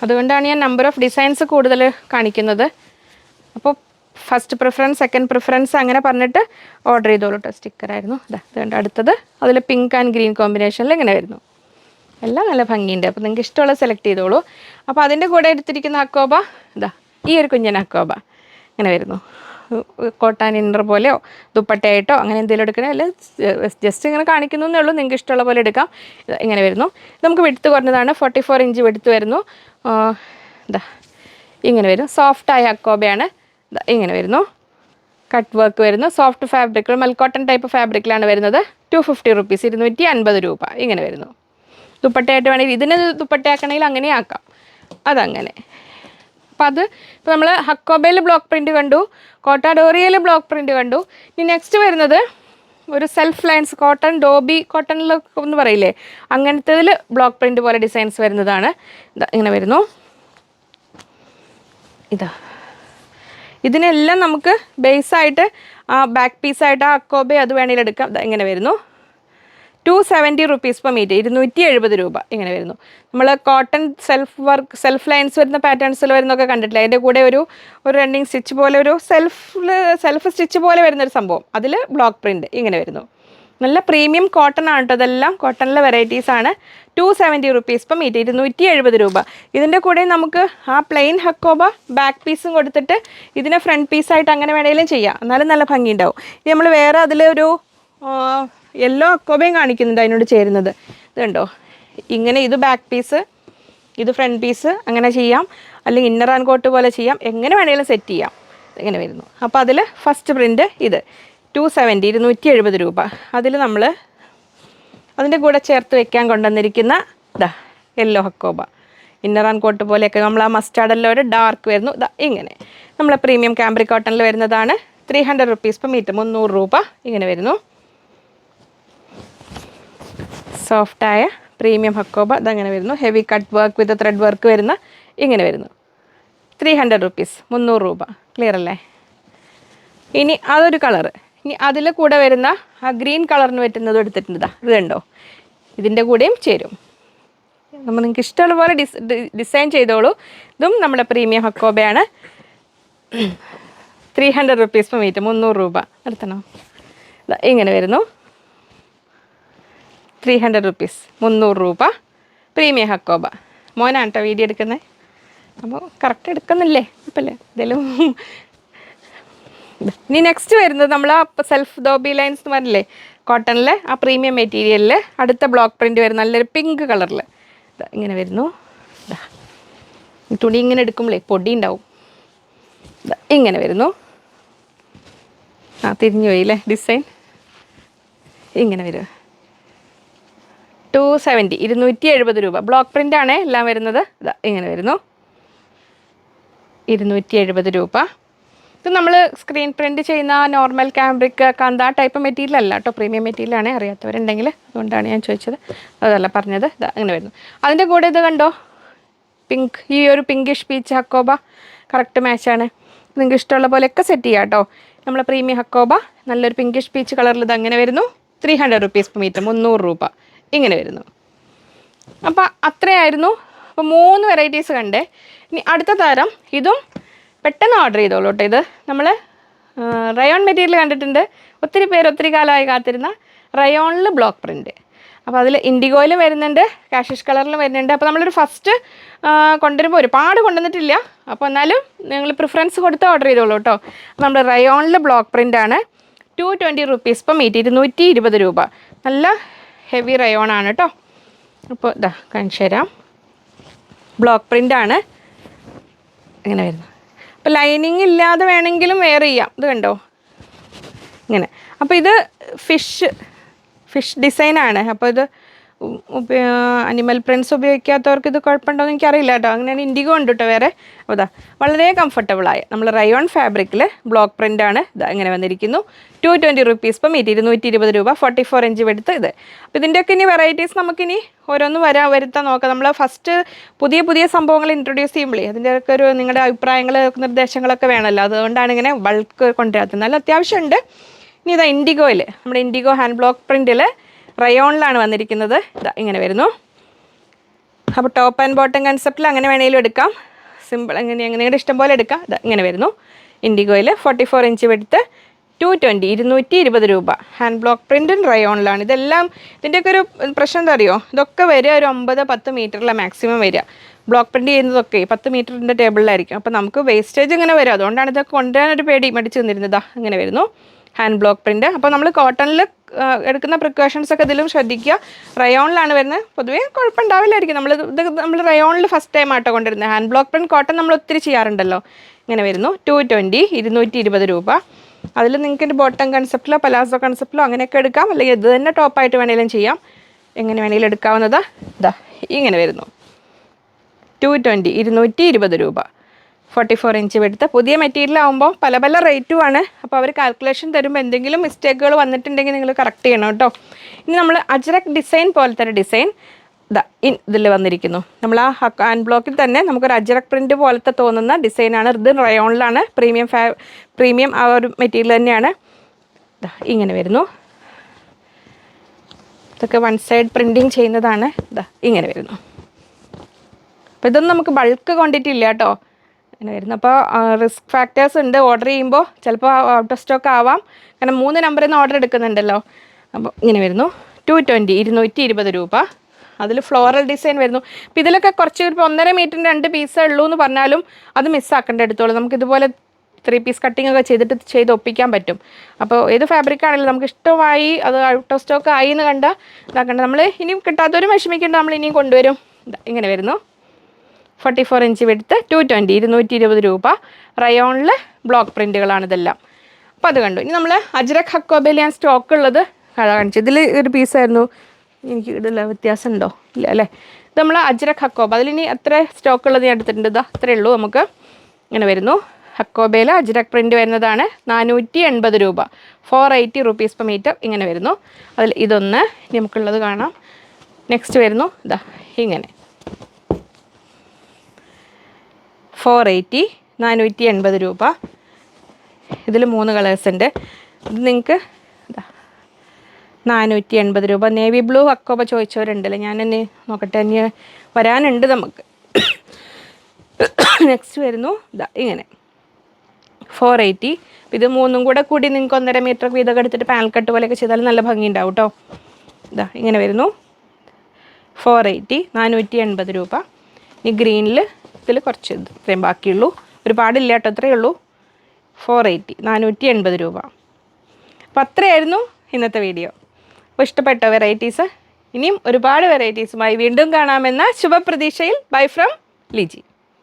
അതുകൊണ്ടാണ് ഞാൻ നമ്പർ ഓഫ് ഡിസൈൻസ് കൂടുതൽ കാണിക്കുന്നത്. അപ്പോൾ ഫസ്റ്റ് പ്രിഫറൻസ്, സെക്കൻഡ് പ്രിഫറൻസ് അങ്ങനെ പറഞ്ഞിട്ട് ഓർഡർ ചെയ്തോളൂ കേട്ടോ. സ്റ്റിക്കറായിരുന്നു ഇതുകൊണ്ട്. അടുത്തത് അതിൽ പിങ്ക് ആൻഡ് ഗ്രീൻ കോമ്പിനേഷനിൽ ഇങ്ങനെ വരുന്നു. എല്ലാം നല്ല ഭംഗിയുണ്ട്. അപ്പോൾ നിങ്ങൾക്ക് ഇഷ്ടമുള്ളത് സെലക്ട് ചെയ്തോളൂ. അപ്പോൾ അതിൻ്റെ കൂടെ എടുത്തിരിക്കുന്ന അക്കോബ ഈ ഒരു കുഞ്ഞൻ അക്കോബ ഇങ്ങനെ വരുന്നു. കോട്ടാൻ ഇന്നർ പോലെയോ ദുപ്പട്ടയായിട്ടോ അങ്ങനെ എന്തെങ്കിലും എടുക്കണേ, അല്ല ജസ്റ്റ് ഇങ്ങനെ കാണിക്കുന്നു എന്നേ ഉള്ളൂ. നിങ്ങൾക്ക് ഇഷ്ടമുള്ള പോലെ എടുക്കാം. ഇങ്ങനെ വരുന്നു. നമുക്ക് വെടുത്ത് കുറഞ്ഞതാണ്, 44 ഇഞ്ച് വെടുത്ത് വരുന്നു. ഇങ്ങനെ വരും. സോഫ്റ്റായ അക്കോബയാണ്. ഇങ്ങനെ വരുന്നു. കട്ട് വർക്ക് വരുന്നു. സോഫ്റ്റ് ഫാബ്രിക്, മൽക്കോട്ടൺ ടൈപ്പ് ഫാബ്രിക്കിലാണ് വരുന്നത്. 250 rupees, 250 രൂപ ഇങ്ങനെ വരുന്നു. ദുപ്പട്ടയായിട്ട് വേണമെങ്കിൽ ഇതിന് ദുപ്പട്ടയാക്കണമെങ്കിൽ അങ്ങനെ ആക്കാം. അതങ്ങനെ. അപ്പോൾ അത് ഇപ്പോൾ നമ്മൾ ഹക്കോബയിൽ ബ്ലോക്ക് പ്രിൻറ്റ് കണ്ടു, കോട്ടാഡോറിയയിൽ ബ്ലോക്ക് പ്രിൻറ്റ് കണ്ടു. ഇനി നെക്സ്റ്റ് വരുന്നത് ഒരു സെൽഫ് ലൈൻസ് കോട്ടൺ, ഡോബി കോട്ടണിൽ എന്ന് പറയില്ലേ, അങ്ങനത്തേതിൽ ബ്ലോക്ക് പ്രിൻറ്റ് പോലെ ഡിസൈൻസ് വരുന്നതാണ്. ഇങ്ങനെ വരുന്നു. ഇതിനെല്ലാം നമുക്ക് ബേസായിട്ട് ആ ബാക്ക് പീസായിട്ട് ആ അക്കോബെ അത് വേണമെങ്കിൽ എടുക്കാം. ഇങ്ങനെ വരുന്നു. 270 rupees per മീറ്റർ, 270 രൂപ ഇങ്ങനെ വരുന്നു. നമ്മൾ കോട്ടൺ സെൽഫ് ലൈൻസ് വരുന്ന പാറ്റേൺസിൽ വരുന്നൊക്കെ കണ്ടിട്ടില്ല. അതിൻ്റെ കൂടെ ഒരു റണ്ണിങ് സ്റ്റിച്ച് പോലെ ഒരു സെൽഫ് സ്റ്റിച്ച് പോലെ വരുന്നൊരു സംഭവം, അതിൽ ബ്ലോക്ക് പ്രിൻറ്റ് ഇങ്ങനെ വരുന്നു. നല്ല പ്രീമിയം കോട്ടൺ ആണ് കേട്ടോ. ഇതെല്ലാം കോട്ടണിലെ വെറൈറ്റീസാണ്. 270 rupees per മീറ്റർ, 270 രൂപ. ഇതിൻ്റെ കൂടെ നമുക്ക് ആ പ്ലെയിൻ ഹക്കോബ ബാക്ക് പീസും കൊടുത്തിട്ട് ഇതിനെ ഫ്രണ്ട് പീസായിട്ട് അങ്ങനെ വേണമെങ്കിലും ചെയ്യാം, എന്നാലും നല്ല ഭംഗി ഉണ്ടാവും. ഇനി നമ്മൾ വേറെ അതിലൊരു യെല്ലോ അക്കോബയും കാണിക്കുന്നുണ്ട് അതിനോട് ചേരുന്നത്. ഇതുണ്ടോ, ഇങ്ങനെ ഇത് ബാക്ക് പീസ്, ഇത് ഫ്രണ്ട് പീസ് അങ്ങനെ ചെയ്യാം, അല്ലെങ്കിൽ ഇന്നർ ആൻഡ് കോട്ട് പോലെ ചെയ്യാം, എങ്ങനെ വേണമെങ്കിലും സെറ്റ് ചെയ്യാം. ഇങ്ങനെ വരുന്നു. അപ്പോൾ അതിൽ ഫസ്റ്റ് പ്രിൻറ്റ് ഇത് 270, 270 രൂപ. അതിൽ നമ്മൾ അതിൻ്റെ കൂടെ ചേർത്ത് വെക്കാൻ കൊണ്ടുവന്നിരിക്കുന്ന yellow hakoba, inner and coat പോലെയൊക്കെ നമ്മൾ ആ മസ്റ്റാർഡെല്ലാം ഒരു ഡാർക്ക് വരുന്നു. ഇങ്ങനെ നമ്മളെ പ്രീമിയം കാംബ്രിക് കോട്ടണിൽ വരുന്നതാണ്. 300 rupees per മീറ്റർ, 300 രൂപ ഇങ്ങനെ വരുന്നു. സോഫ്റ്റായ പ്രീമിയം ഹക്കോബ ഇതങ്ങനെ വരുന്നു. Heavy cut work with thread work വരുന്ന ഇങ്ങനെ വരുന്നു. 300 rupees, 300 രൂപ. ക്ലിയർ അല്ലേ? ഇനി അതൊരു കളറ്. ഇനി അതിൽ കൂടെ വരുന്ന ആ ഗ്രീൻ കളറിന് പറ്റുന്നതും എടുത്തിട്ടുണ്ട്. ഇത് കണ്ടോ, ഇതിൻ്റെ കൂടെയും ചേരും. നമ്മൾ നിങ്ങൾക്ക് ഇഷ്ടമുള്ള പോലെ ഡിസൈൻ ചെയ്തോളൂ. ഇതും നമ്മുടെ പ്രീമിയം ഹക്കോബയാണ്. 300 rupees per മീറ്റർ, 300 രൂപ. എടുത്തണോ? ഇങ്ങനെ വരുന്നു. 300 rupees, 300 രൂപ പ്രീമിയം ഹക്കോബ. മോനാണ് കേട്ടോ വീഡിയോ എടുക്കുന്നത്, അപ്പോൾ കറക്റ്റ് എടുക്കുന്നില്ലേ, ഇപ്പല്ലേ ഇതെല്ലാം. ഇനി നെക്സ്റ്റ് വരുന്നത് നമ്മൾ ആ സെൽഫ് ഡോബി ലൈൻസ് എന്ന് പറഞ്ഞില്ലേ, കോട്ടണിൽ ആ പ്രീമിയം മെറ്റീരിയലിൽ അടുത്ത ബ്ലോക്ക് പ്രിൻറ്റ് വരുന്ന നല്ലൊരു പിങ്ക് കളറിൽ ഇങ്ങനെ വരുന്നു. തുണി ഇങ്ങനെ എടുക്കുമ്പോഴേ പൊടി ഉണ്ടാവും. ഇങ്ങനെ വരുന്നു. തിരിഞ്ഞു പോയില്ലേ ഡിസൈൻ. ഇങ്ങനെ വരും. 270, 270 രൂപ. ബ്ലോക്ക് പ്രിൻ്റ് ആണ് എല്ലാം വരുന്നത്. ഇങ്ങനെ വരുന്നു. 270 രൂപ. ഇത് നമ്മൾ സ്ക്രീൻ പ്രിൻറ്റ് ചെയ്യുന്ന നോർമൽ കാംബ്രിക് കാന്ത ടൈപ്പ് മെറ്റീരിയൽ അല്ല കേട്ടോ, പ്രീമിയം മെറ്റീരിയലാണ്. അറിയാത്തവരുണ്ടെങ്കിൽ അതുകൊണ്ടാണ് ഞാൻ ചോദിച്ചത്, അതല്ല പറഞ്ഞത്. അങ്ങനെ വരുന്നു. അതിൻ്റെ കൂടെ ഇത് കണ്ടോ, പിങ്ക്, ഈ ഒരു പിങ്കിഷ് പീച്ച് ഹക്കോബ കറക്റ്റ് മാച്ചാണ്. നിങ്ങൾക്ക് ഇഷ്ടമുള്ള പോലെയൊക്കെ സെറ്റ് ചെയ്യാം കേട്ടോ. നമ്മൾ പ്രീമിയം ഹക്കോബ നല്ലൊരു പിങ്കിഷ് പീച്ച് കളറിൽ ഇത് അങ്ങനെ വരുന്നു. 300 rupees per മീറ്റർ, 300 രൂപ ഇങ്ങനെ വരുന്നു. അപ്പോൾ അത്രയായിരുന്നു. അപ്പോൾ 3 വെറൈറ്റീസ് കണ്ടേ. ഇനി അടുത്ത തരം ഇതും പെട്ടെന്ന് ഓർഡർ ചെയ്തോളൂ കേട്ടോ. ഇത് നമ്മൾ റയോൺ മെറ്റീരിയൽ കണ്ടിട്ടുണ്ട്, ഒത്തിരി പേര് ഒത്തിരി കാലമായി കാത്തിരുന്ന റയോണിൽ ബ്ലോക്ക് പ്രിൻറ്റ്. അപ്പോൾ അതിൽ ഇൻഡിഗോയിലും വരുന്നുണ്ട്, കാഷിഷ് കളറിലും വരുന്നുണ്ട്. അപ്പോൾ നമ്മളൊരു ഫസ്റ്റ് കൊണ്ടുവരുമ്പോൾ ഒരുപാട് കൊണ്ടുവന്നിട്ടില്ല. അപ്പോൾ എന്നാലും നിങ്ങൾ പ്രിഫറൻസ് കൊടുത്ത് ഓർഡർ ചെയ്തോളൂ കേട്ടോ. നമ്മൾ റയോണിൽ ബ്ലോക്ക് പ്രിൻ്റാണ്. 220 rupees per meter, 220 രൂപ. നല്ല ഹെവി റയോണാണ് കേട്ടോ. അപ്പോൾ ഇതാ കാണിച്ചു തരാം. ബ്ലോക്ക് പ്രിൻ്റാണ് ഇങ്ങനെ വരുന്നത്. അപ്പോൾ ലൈനിങ് ഇല്ലാതെ വേണമെങ്കിലും വെയർ ചെയ്യാം. ഇത് കണ്ടോ ഇങ്ങനെ. അപ്പോൾ ഇത് ഫിഷ് ഡിസൈനാണ്. അപ്പോൾ ഇത് അനിമൽ പ്രിൻറ്റ്സ് ഉപയോഗിക്കാത്തവർക്ക് ഇത് കുഴപ്പമുണ്ടോ എന്ന് എനിക്കറിയില്ല കേട്ടോ. അങ്ങനെയാണ് ഇൻഡിഗോ ഉണ്ട് കേട്ടോ വേറെ. അപ്പോൾ ഇതാ വളരെ കംഫർട്ടബിളായ നമ്മൾ റയോൺ ഫാബ്രിക്കിൽ ബ്ലോക്ക് പ്രിൻ്റാണ് ഇതാ ഇങ്ങനെ വന്നിരിക്കുന്നു. 220 rupees per meter, 220 രൂപ. 44 inch എടുത്ത് ഇത്. അപ്പോൾ ഇതിൻ്റെയൊക്കെ ഇനി വെറൈറ്റീസ് നമുക്കിനി ഓരോന്ന് വരുത്താൻ നോക്കാം. നമ്മൾ ഫസ്റ്റ് പുതിയ സംഭവങ്ങൾ ഇൻട്രൊഡ്യൂസ് ചെയ്യുമ്പോഴേ അതിൻ്റെയൊക്കെ ഒരു നിങ്ങളുടെ അഭിപ്രായങ്ങൾ നിർദ്ദേശങ്ങളൊക്കെ വേണമല്ലോ. അതുകൊണ്ടാണ് ഇങ്ങനെ ബൾക്ക് കൊണ്ടുവരാത്തത്. നല്ല അത്യാവശ്യമുണ്ട്. ഇനി ഇതാ ഇൻഡിഗോയിൽ നമ്മുടെ ഇൻഡിഗോ ഹാൻഡ് ബ്ലോക്ക് പ്രിൻറ്റിൽ റയോണിലാണ് വന്നിരിക്കുന്നത്. ഇതാ ഇങ്ങനെ വരുന്നു. അപ്പോൾ ടോപ്പ് ആൻഡ് ബോട്ടം കൺസെപ്റ്റിൽ അങ്ങനെ വേണമെങ്കിലും എടുക്കാം. സിമ്പിൾ നിങ്ങളുടെ ഇഷ്ടം പോലെ എടുക്കാം. ഇതാ ഇങ്ങനെ വരുന്നു. ഇൻഡിഗോയിൽ 44 inch എടുത്ത് 220 രൂപ. ഹാൻഡ് ബ്ലോക്ക് പ്രിൻറ്റും റയോണിലാണ്. ഇതെല്ലാം ഇതിൻ്റെയൊക്കെ ഒരു പ്രശ്നം എന്താ അറിയോ, ഇതൊക്കെ വരിക ഒരു 9-10 മീറ്ററിലാണ് മാക്സിമം വരിക. ബ്ലോക്ക് പ്രിൻറ്റ് ചെയ്യുന്നതൊക്കെ 10 മീറ്ററിൻ്റെ ടേബിളിലായിരിക്കും. അപ്പോൾ നമുക്ക് വേസ്റ്റേജ് ഇങ്ങനെ വരും. അതുകൊണ്ടാണ് ഇതൊക്കെ കൊണ്ടുവരാനൊരു പേടി മടിച്ച് നിന്നിരുന്നത്. ഇങ്ങനെ വരുന്നു ഹാൻഡ് ബ്ലോക്ക് പ്രിൻറ്റ്. അപ്പോൾ നമ്മൾ കോട്ടണിൽ എടുക്കുന്ന പ്രിക്കോഷൻസ് ഒക്കെ ഇതിലും ശ്രദ്ധിക്കുക. റയോണിലാണ് വരുന്നത്. പൊതുവേ കുഴപ്പമുണ്ടാവില്ലായിരിക്കും. നമ്മൾ റയോണിൽ ഫസ്റ്റ് ടൈം ആട്ടോ കൊണ്ടുവരുന്നത്. ഹാൻഡ് ബ്ലോക്ക് പ്രിൻറ്റ് കോട്ടൺ നമ്മൾ ഒത്തിരി ചെയ്യാറുണ്ടല്ലോ. ഇങ്ങനെ വരുന്നു. 220 രൂപ. അതിൽ നിങ്ങൾക്ക് ബോട്ടം കൺസെപ്റ്റിലോ പലാസോ കൺസെപ്റ്റിലോ അങ്ങനെയൊക്കെ എടുക്കാം. അല്ലെങ്കിൽ ഇത് തന്നെ ടോപ്പായിട്ട് വേണമെങ്കിലും ചെയ്യാം. എങ്ങനെ വേണമെങ്കിലും എടുക്കാവുന്നതാ. ഇതാ ഇങ്ങനെ വരുന്നു. 220 രൂപ. 44 inch എടുത്ത് പുതിയ മെറ്റീരിയൽ ആകുമ്പോൾ പല റേറ്റുമാണ്. അപ്പോൾ അവർ കാൽക്കുലേഷൻ തരുമ്പോൾ എന്തെങ്കിലും മിസ്റ്റേക്കുകൾ വന്നിട്ടുണ്ടെങ്കിൽ നിങ്ങൾ കറക്റ്റ് ചെയ്യണം കേട്ടോ. ഇനി നമ്മൾ അജ്രക് ഡിസൈൻ പോലത്തെ ഒരു ഡിസൈൻ ഇതിൽ വന്നിരിക്കുന്നു. നമ്മൾ ആ ഹാൻഡ് ബ്ലോക്കിൽ തന്നെ നമുക്കൊരു അജ്രക് പ്രിൻറ്റ് പോലത്തെ തോന്നുന്ന ഡിസൈനാണ്. ഇത് റയോണിലാണ്. പ്രീമിയം ആ ഒരു മെറ്റീരിയൽ തന്നെയാണ്. ഇങ്ങനെ വരുന്നു. ഇതൊക്കെ വൺ സൈഡ് പ്രിൻറ്റിങ് ചെയ്യുന്നതാണ്. ഇങ്ങനെ വരുന്നു. അപ്പോൾ ഇതൊന്നും നമുക്ക് ബൾക്ക് ക്വാണ്ടിറ്റി കേട്ടോ. അങ്ങനെ വരുന്നു. അപ്പോൾ റിസ്ക് ഫാക്ടേഴ്സ് ഉണ്ട്. ഓർഡർ ചെയ്യുമ്പോൾ ചിലപ്പോൾ ഔട്ട് ഓഫ് സ്റ്റോക്ക് ആവാം. കാരണം 3 നമ്പറിൽ നിന്ന് ഓർഡർ എടുക്കുന്നുണ്ടല്ലോ. അപ്പോൾ ഇങ്ങനെ വരുന്നു. 220 രൂപ. അതിൽ ഫ്ലോറൽ ഡിസൈൻ വരുന്നു. അപ്പോൾ ഇതിലൊക്കെ കുറച്ച് ഇപ്പോൾ 1.5 മീറ്ററിൻ്റെ 2 പീസേ ഉള്ളൂ എന്ന് പറഞ്ഞാലും അത് മിസ്സാക്കേണ്ട എടുത്തോളൂ. നമുക്കിതുപോലെ 3 പീസ് കട്ടിംഗ് ഒക്കെ ചെയ്ത് ഒപ്പിക്കാൻ പറ്റും. അപ്പോൾ ഏത് ഫാബ്രിക് ആണെങ്കിലും നമുക്ക് ഇഷ്ടമായി അത് ഔട്ട് ഓഫ് സ്റ്റോക്ക് ആയി എന്ന് കണ്ടാൽ ഇതാക്കണ്ട. നമ്മൾ ഇനിയും കിട്ടാത്തവരും വിഷമിക്കേണ്ട, നമ്മൾ ഇനിയും കൊണ്ടുവരും. ഇങ്ങനെ വരുന്നു. 44 inch എടുത്ത് 220 രൂപ. റയോണിൽ ബ്ലോക്ക് പ്രിൻറ്റുകളാണ് ഇതെല്ലാം. അപ്പോൾ അത് കണ്ടു. ഇനി നമ്മൾ അജ്രക് ഹക്കോബയിൽ ഞാൻ സ്റ്റോക്ക് ഉള്ളത് കാണിച്ചു. ഇതിൽ ഒരു പീസായിരുന്നു. എനിക്ക് ഇതില്ല വ്യത്യാസം ഉണ്ടോ ഇല്ല അല്ലേ. ഇത് നമ്മൾ അജ്രക് ഹക്കോബ. അതിലിനി എത്ര സ്റ്റോക്ക് ഉള്ളത് ഞാൻ എടുത്തിട്ടുണ്ട്. അത്രയേ ഉള്ളൂ. നമുക്ക് ഇങ്ങനെ വരുന്നു. ഹക്കോബയിൽ അജ്രക് പ്രിൻറ്റ് വരുന്നതാണ്. 480 രൂപ. 480 rupees per meter. ഇങ്ങനെ വരുന്നു. അതിൽ ഇതൊന്ന് നമുക്കുള്ളത് കാണാം. നെക്സ്റ്റ് വരുന്നു ഇങ്ങനെ 480 480 രൂപ. ഇതിൽ 3 കളേഴ്സ് ഉണ്ട്. ഇത് നിങ്ങൾക്ക് 480 രൂപ. നേവി ബ്ലൂ അക്കോബ ചോദിച്ചവരുണ്ടല്ലോ. ഞാനെന്നെ നോക്കട്ടെ, ഇനി വരാനുണ്ട് നമുക്ക്. നെക്സ്റ്റ് വരുന്നു ഇങ്ങനെ 480. ഇത് 3 കൂടി നിങ്ങൾക്ക് 1.5 മീറ്റർ വീതം എടുത്തിട്ട് പാനൽ കട്ട് പോലെയൊക്കെ ചെയ്താൽ നല്ല ഭംഗി ഉണ്ടാവും കേട്ടോ. ഇങ്ങനെ വരുന്നു. 480 480 രൂപ. ഈ ഗ്രീനിൽ ഇതിൽ കുറച്ച് ഇത്രയും ബാക്കിയുള്ളൂ. ഒരുപാടില്ല കേട്ടോ, ഇത്രയേ ഉള്ളൂ. 480 480 രൂപ. അപ്പോൾ അത്രയായിരുന്നു ഇന്നത്തെ വീഡിയോ. അപ്പോൾ ഇഷ്ടപ്പെട്ട വെറൈറ്റീസ് ഇനിയും ഒരുപാട് വെറൈറ്റീസുമായി വീണ്ടും കാണാമെന്ന ശുഭപ്രതീക്ഷയിൽ. Bye from Liji.